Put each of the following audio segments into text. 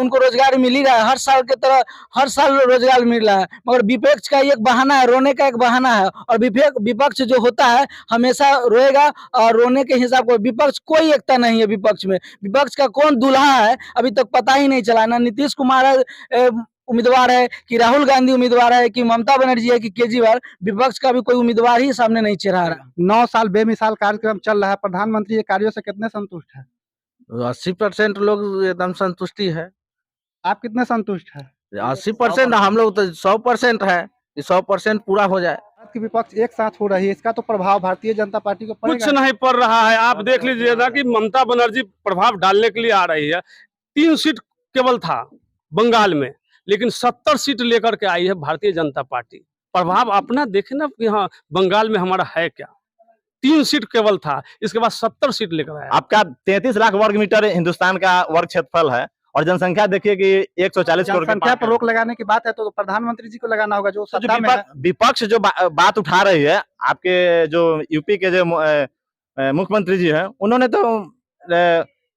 उनको रोजगार मिल ही रहा है, हर साल की तरह हर साल रोजगार मिल रहा है। मगर विपक्ष का एक बहाना है, रोने का एक बहाना है। और विपक्ष जो होता है हमेशा रोएगा, और रोने के हिसाब को विपक्ष कोई एकता नहीं है। विपक्ष में विपक्ष का कौन दूल्हा है अभी तक पता ही नहीं चला। ना नीतीश कुमार उम्मीदवार है, कि राहुल गांधी उम्मीदवार है, कि ममता बनर्जी है, कि केजरीवाल। विपक्ष का भी कोई उम्मीदवार ही सामने नहीं चढ़ा रहा। 9 साल बेमिसाल कार्यक्रम चल रहा है, प्रधानमंत्री के कार्यों से कितने संतुष्ट है? 80% लोग एकदम संतुष्टि है। आप कितने संतुष्ट है? 80% हम लोग तो 100% है, 100% पूरा हो जाए। कि विपक्ष एक साथ हो रही है, इसका तो प्रभाव भारतीय जनता पार्टी को पड़ेगा? कुछ नहीं पड़ रहा है। आप देख लीजिए ना कि ममता बनर्जी प्रभाव डालने के लिए आ रही है। 3 सीट केवल था बंगाल में, लेकिन 70 सीट लेकर के आई है भारतीय जनता पार्टी। प्रभाव अपना देखे ना कि हाँ बंगाल में हमारा है क्या। 3 सीट केवल था, इसके बाद 70 सीट लेकर आया। आपका 33 लाख वर्ग मीटर हिंदुस्तान का वर्ग क्षेत्रफल है, और जनसंख्या देखिए कि 140 करोड़। जनसंख्या पर रोक लगाने की बात है तो प्रधानमंत्री जी को लगाना होगा, जो सत्ता में है। विपक्ष जो बात उठा रही है, आपके जो यूपी के जो मुख्यमंत्री जी हैं, उन्होंने तो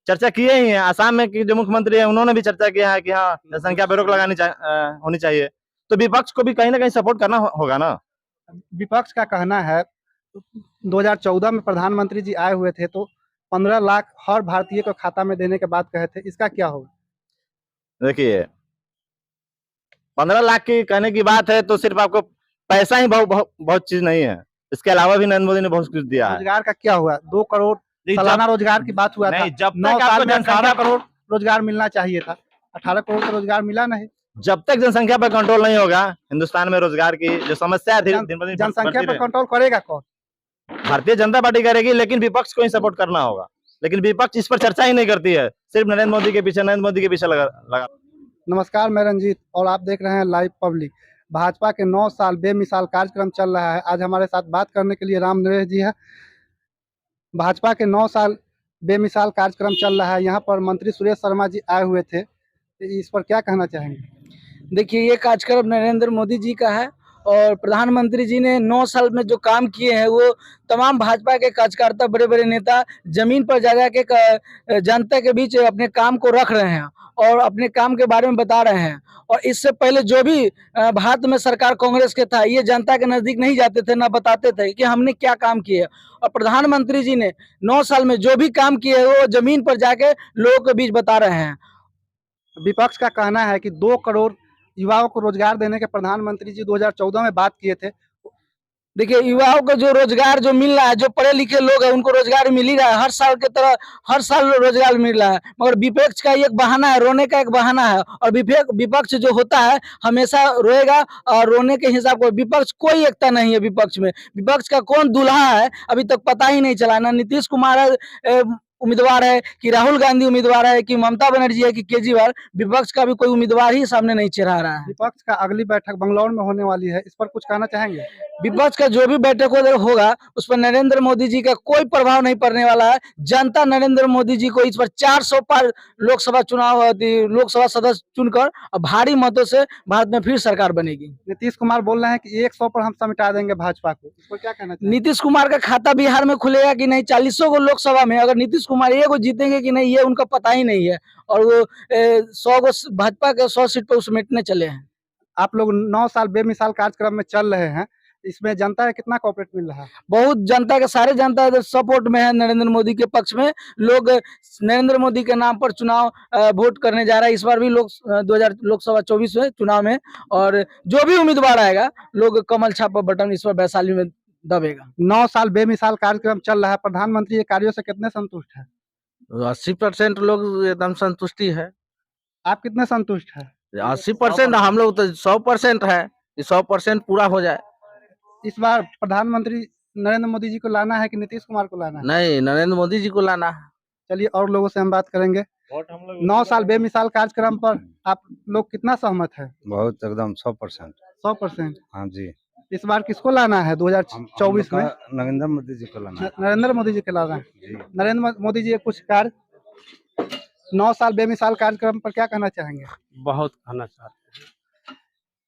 चर्चा किए ही है। आसाम में जो मुख्यमंत्री है उन्होंने भी चर्चा किया है कि हाँ जनसंख्या पर रोक लगानी होनी चाहिए। तो विपक्ष को भी कहीं ना कहीं सपोर्ट करना होगा ना। विपक्ष का कहना है 2014 में प्रधानमंत्री जी आए हुए थे तो 15 लाख हर भारतीय को खाता में देने के बाद कहे थे, इसका क्या होगा? देखिए 15 लाख की कहने की बात है तो सिर्फ आपको पैसा ही बहुत चीज नहीं है, इसके अलावा भी नरेंद्र मोदी ने बहुत कुछ दिया है। रोजगार का क्या हुआ? 2 करोड़ सालाना रोजगार की बात हुआ था। जब 9 साल में 18 करोड़ रोजगार मिलना चाहिए था, 18 करोड़ का रोजगार मिला नहीं। जब तक जनसंख्या पर कंट्रोल नहीं होगा, हिंदुस्तान में रोजगार की जो समस्या है जनसंख्या पर कंट्रोल करेगा कौन? भारतीय जनता पार्टी करेगी, लेकिन विपक्ष को ही सपोर्ट करना होगा। लेकिन विपक्ष इस पर चर्चा ही नहीं करती है, सिर्फ नरेंद्र मोदी के पीछे लगा। नमस्कार, मैं रंजीत और आप देख रहे हैं लाइव पब्लिक। भाजपा के 9 साल बेमिसाल कार्यक्रम चल रहा है। आज हमारे साथ बात करने के लिए राम नरेश जी है। भाजपा के 9 साल बेमिसाल कार्यक्रम चल रहा है, यहाँ पर मंत्री सुरेश शर्मा जी आए हुए थे, इस पर क्या कहना चाहेंगे? देखिए, ये कार्यक्रम नरेंद्र मोदी जी का है, और प्रधानमंत्री जी ने 9 साल में जो काम किए हैं वो तमाम भाजपा के कार्यकर्ता, बड़े बड़े नेता जमीन पर जा के जनता के बीच अपने काम को रख रहे हैं और अपने काम के बारे में बता रहे हैं। और इससे पहले जो भी भारत में सरकार कांग्रेस के था, ये जनता के नजदीक नहीं जाते थे, ना बताते थे कि हमने क्या काम किए। और प्रधानमंत्री जी ने 9 साल में जो भी काम किए वो जमीन पर जाके लोगों के बीच बता रहे हैं। विपक्ष का कहना है कि 2 करोड़ युवाओं को रोजगार देने के प्रधानमंत्री जी 2014 में बात किए थे। देखिए, युवाओं को जो रोजगार जो मिल रहा है, जो पढ़े लिखे लोग हैं उनको रोजगार मिल ही रहा है, हर साल की तरह हर साल रोजगार मिल रहा है। मगर विपक्ष का एक बहाना है, रोने का एक बहाना है। और विपक्ष जो होता है हमेशा रोएगा, और रोने के हिसाब को विपक्ष कोई एकता नहीं है। विपक्ष में विपक्ष का कौन दूल्हा है अभी तक पता ही नहीं चला। ना नीतीश कुमार उम्मीदवार है, कि राहुल गांधी उम्मीदवार है, कि ममता बनर्जी है, कि केजरीवाल। विपक्ष का भी कोई उम्मीदवार ही सामने नहीं चढ़ा रहा है। विपक्ष का अगली बैठक बंगलौर में होने वाली है, इस पर कुछ कहना चाहेंगे? विपक्ष का जो भी बैठक होगा उस पर नरेंद्र मोदी जी का कोई प्रभाव नहीं पड़ने वाला है। जनता नरेंद्र मोदी जी को इस पर 400 पार लोकसभा सदस्य चुनकर भारी मतों से भारत में फिर सरकार बनेगी। नीतीश कुमार बोल रहे हैं कि 100 पर हम समिटा देंगे भाजपा को, इस पर क्या कहना चाहिए? नीतीश कुमार का खाता बिहार में खुलेगा कि नहीं, 40 को लोकसभा में अगर नीतीश कुमार को जीतेंगे कि नहीं, ये उनका पता ही नहीं है। और वो 100 भाजपा के 100 सीट पर समेटने चले हैं। आप लोग 9 साल बेमिसाल कार्यक्रम में चल रहे हैं, इसमें जनता का कितना कोऑपरेट मिल रहा है? बहुत जनता के सारे जनता सपोर्ट में है, नरेंद्र मोदी के पक्ष में। लोग नरेंद्र मोदी के नाम पर चुनाव वोट करने जा रहा है इस बार भी लोकसभा 24 में चुनाव में। और जो भी उम्मीदवार आएगा लोग कमल छाप बटन इस बार वैशाली में दबेगा। 9 साल बेमिसाल कार्यक्रम चल रहा है, प्रधानमंत्री के कार्यों से कितने संतुष्ट है? 80% लोग एकदम संतुष्टि है। आप कितने संतुष्ट है? 80% हम लोग तो 100% है, 100% पूरा हो जाए। इस बार प्रधानमंत्री नरेंद्र मोदी जी को लाना है कि नीतीश कुमार को लाना है? नहीं, नरेंद्र मोदी जी को लाना है। चलिए और लोगों से हम बात करेंगे। 9 साल बेमिसाल कार्यक्रम पर आप लोग कितना सहमत है? बहुत एकदम 100%। 100%? हाँ जी। इस बार किसको लाना है 2024 में? नरेंद्र मोदी जी को लाना है। नरेंद्र मोदी जी को लाना है। नरेंद्र मोदी जी कुछ कार्य 9 साल बेमिसाल कार्यक्रम पर क्या कहना चाहेंगे? बहुत कहना चाहते हैं।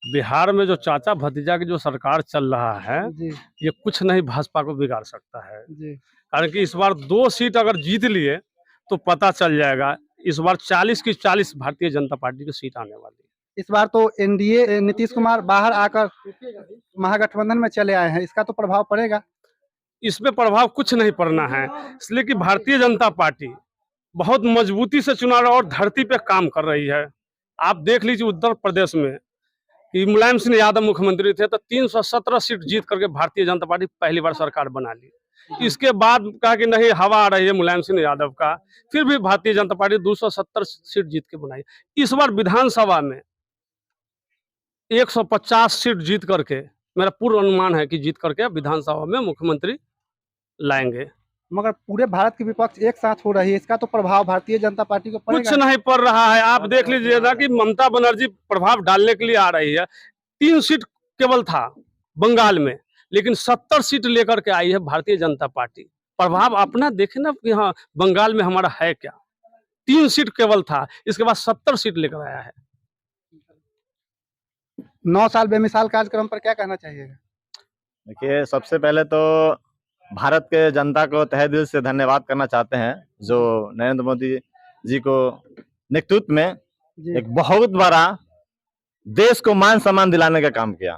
बिहार में जो चाचा भतीजा की जो सरकार चल रहा है जी, ये कुछ नहीं भाजपा को बिगाड़ सकता है जी। कारण कि इस बार 2 सीट अगर जीत लिए तो पता चल जाएगा इस बार 40 की 40 भारतीय जनता पार्टी की सीट आने वाली है। इस बार तो एनडीए नीतीश कुमार बाहर आकर महागठबंधन में चले आए हैं, इसका तो प्रभाव पड़ेगा। इसमें प्रभाव कुछ नहीं पड़ना है, इसलिए कि भारतीय जनता पार्टी बहुत मजबूती से चुनाव और धरती पे काम कर रही है। आप देख लीजिए उत्तर प्रदेश में कि मुलायम सिंह यादव मुख्यमंत्री थे तो 317 सीट जीत करके भारतीय जनता पार्टी पहली बार सरकार बना ली। इसके बाद कहा कि नहीं हवा आ रही है मुलायम सिंह यादव का, फिर भी भारतीय जनता पार्टी 270 सीट जीत के बनाई। इस बार विधानसभा में 150 सीट जीत करके मेरा पूर्ण अनुमान है कि जीत करके विधानसभा में मुख्यमंत्री लाएंगे। मगर पूरे भारत की विपक्ष एक साथ हो रही है, इसका तो प्रभाव भारतीय जनता पार्टी को कुछ पड़ेगा। नहीं पड़ रहा है। आप देख लीजिए ना कि ममता बनर्जी प्रभाव डालने के लिए आ रही है। 3 सीट केवल था बंगाल में, लेकिन 70 सीट लेकर के आई है भारतीय जनता पार्टी। प्रभाव अपना देखे ना कि हाँ बंगाल में हमारा है क्या। 3 सीट केवल था, इसके बाद 70 सीट लेकर आया है। 9 साल बेमिसाल कार्यक्रम पर क्या कहना चाहिएगा? देखिए, सबसे पहले तो भारत के जनता को तहे दिल से धन्यवाद करना चाहते हैं जो नरेंद्र मोदी जी को नेतृत्व में जी। एक बहुत बड़ा देश को मान सम्मान दिलाने का काम किया।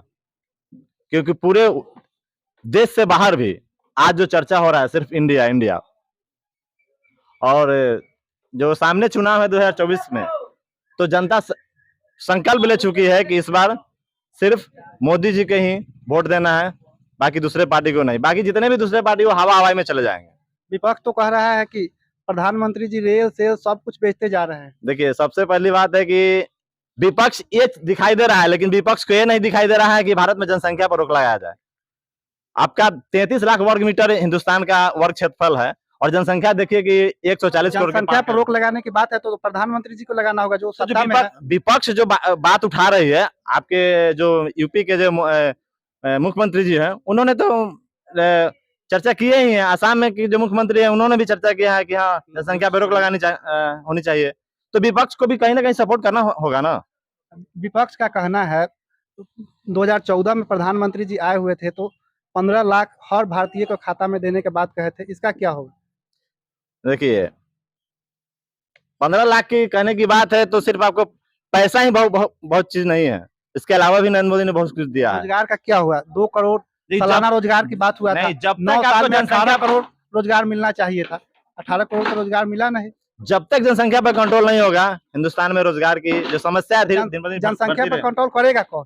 क्योंकि पूरे देश से बाहर भी आज जो चर्चा हो रहा है सिर्फ इंडिया इंडिया, और जो सामने चुनाव है 2024 में, तो जनता संकल्प ले चुकी है कि इस बार सिर्फ मोदी जी के ही वोट देना है, बाकी दूसरे पार्टी को नहीं। बाकी जितने भी दूसरे पार्टी वो हवा हवाई में चले जाएंगे। विपक्ष तो कह रहा है कि प्रधानमंत्री जी रेल सेल सब कुछ बेचते जा रहे हैं। देखिए, सबसे पहली बात है कि विपक्ष ये दिखाई दे रहा है, लेकिन विपक्ष को ये नहीं दिखाई दे रहा है कि भारत में जनसंख्या पर रोक लगाया जाए। आपका 33 लाख वर्ग मीटर हिंदुस्तान का वर्ग क्षेत्रफल है और जनसंख्या देखिए कि 140 करोड़ के जनसंख्या पार पर है। रोक लगाने की बात है तो प्रधानमंत्री जी को लगाना होगा जो तो जो सत्ता में है। विपक्ष जो बात उठा रही है, आपके जो यूपी के जो मुख्यमंत्री जी हैं, उन्होंने तो चर्चा किए ही है। आसाम में की जो मुख्यमंत्री है उन्होंने भी चर्चा किया है कि हाँ जनसंख्या पर रोक लगानी होनी चाहिए। तो विपक्ष को भी कहीं ना कहीं सपोर्ट करना होगा ना। विपक्ष का कहना है 2014 में प्रधानमंत्री जी आए हुए थे तो 15 लाख हर भारतीय को खाता में देने के बात कहे थे, इसका क्या होगा? देखिए, 15 लाख की कहने की बात है तो सिर्फ आपको पैसा ही बहुत चीज नहीं है, इसके अलावा भी नरेंद्र मोदी ने बहुत कुछ दिया है। रोजगार का क्या हुआ? 2 करोड़ सालाना रोजगार की बात हुआ था। नहीं, जब 9 तक आपको साल में 18 जनसंख्या करोड़ रोजगार मिलना चाहिए था, 18 करोड़ का रोजगार मिला नहीं। जब तक जनसंख्या पर कंट्रोल नहीं होगा, हिंदुस्तान में रोजगार की जो समस्या है दिन ब दिन जनसंख्या बढ़ती पर कंट्रोल करेगा कौन?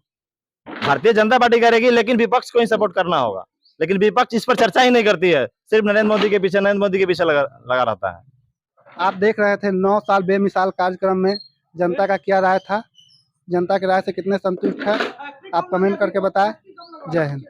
भारतीय जनता पार्टी करेगी, लेकिन विपक्ष को ही सपोर्ट करना होगा। लेकिन विपक्ष इस पर चर्चा ही नहीं करती है, सिर्फ नरेंद्र मोदी के पीछे लगा रहता है। आप देख रहे थे 9 साल बेमिसाल कार्यक्रम में जनता का क्या राय था, जनता की राय से कितने संतुष्ट है, आप कमेंट करके बताएं। जय हिंद।